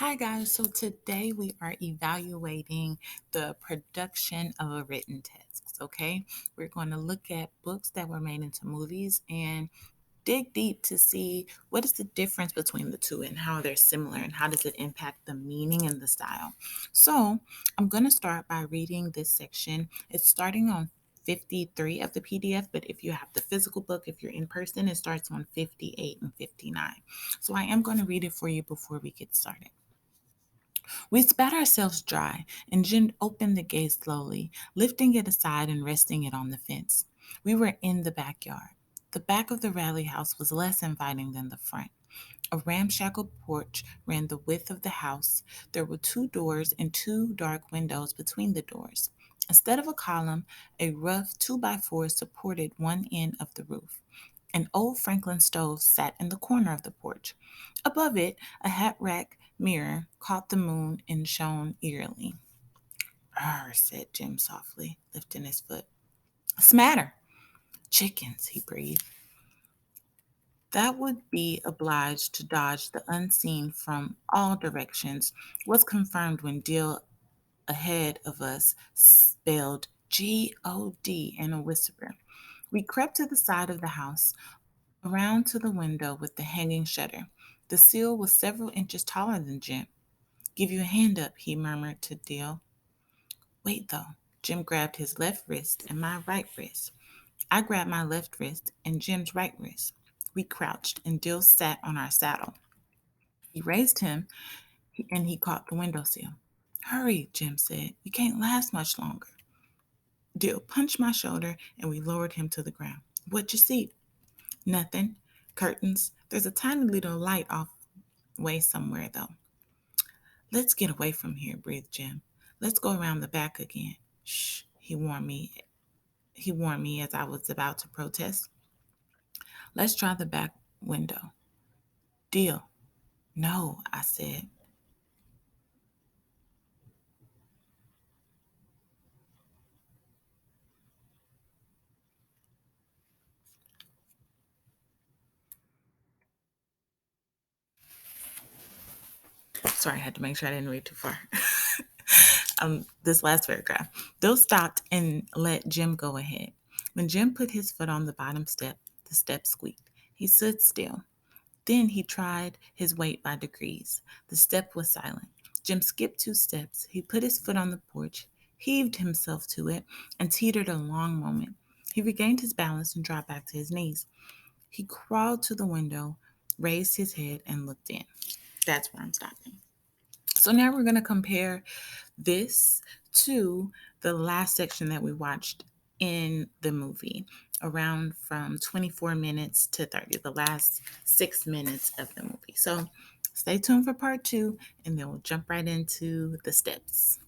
Hi, guys. So today we are evaluating the production of a written text. Okay. We're going to look at books that were made into movies and dig deep to see what is the difference between the two and how they're similar and how does it impact the meaning and the style. So I'm going to start by reading this section. It's starting on 53 of the PDF, but if you have the physical book, if you're in person, it starts on 58 and 59. So I am going to read it for you before we get started. We spat ourselves dry, and Jim opened the gate slowly, lifting it aside and resting it on the fence. We were in the backyard. The back of the Raleigh house was less inviting than the front. A ramshackle porch ran the width of the house. There were two doors and two dark windows between the doors. Instead of a column, a rough 2x4 supported one end of the roof. An old Franklin stove sat in the corner of the porch. Above it, a hat rack mirror caught the moon and shone eerily. "Arr," said Jim softly, lifting his foot. "'Smatter?" "Chickens," he breathed. That would be obliged to dodge the unseen from all directions was confirmed when Dill ahead of us spelled God in a whisper. We crept to the side of the house, around to the window with the hanging shutter. The sill was several inches taller than Jim. "Give you a hand up," he murmured to Dill. "Wait, though." Jim grabbed his left wrist and my right wrist. I grabbed my left wrist and Jim's right wrist. We crouched, and Dill sat on our saddle. He raised him, and he caught the windowsill. "Hurry," Jim said. "We can't last much longer." Dill punched my shoulder, and we lowered him to the ground. "What'd you see?" "Nothing. Curtains. There's a tiny little light off way somewhere, though." "Let's get away from here," breathed Jim. "Let's go around the back again." "Shh," he warned me. He warned me as I was about to protest. "Let's try the back window." "Deal." "No," I said. Sorry, I had to make sure I didn't read too far. This last paragraph. Bill stopped and let Jim go ahead. When Jim put his foot on the bottom step, the step squeaked. He stood still. Then he tried his weight by degrees. The step was silent. Jim skipped 2 steps. He put his foot on the porch, heaved himself to it, and teetered a long moment. He regained his balance and dropped back to his knees. He crawled to the window, raised his head, and looked in. That's where I'm stopping. So now we're going to compare this to the last section that we watched in the movie, around from 24 minutes to 30, the last 6 minutes of the movie. So stay tuned for part 2, and then we'll jump right into the steps.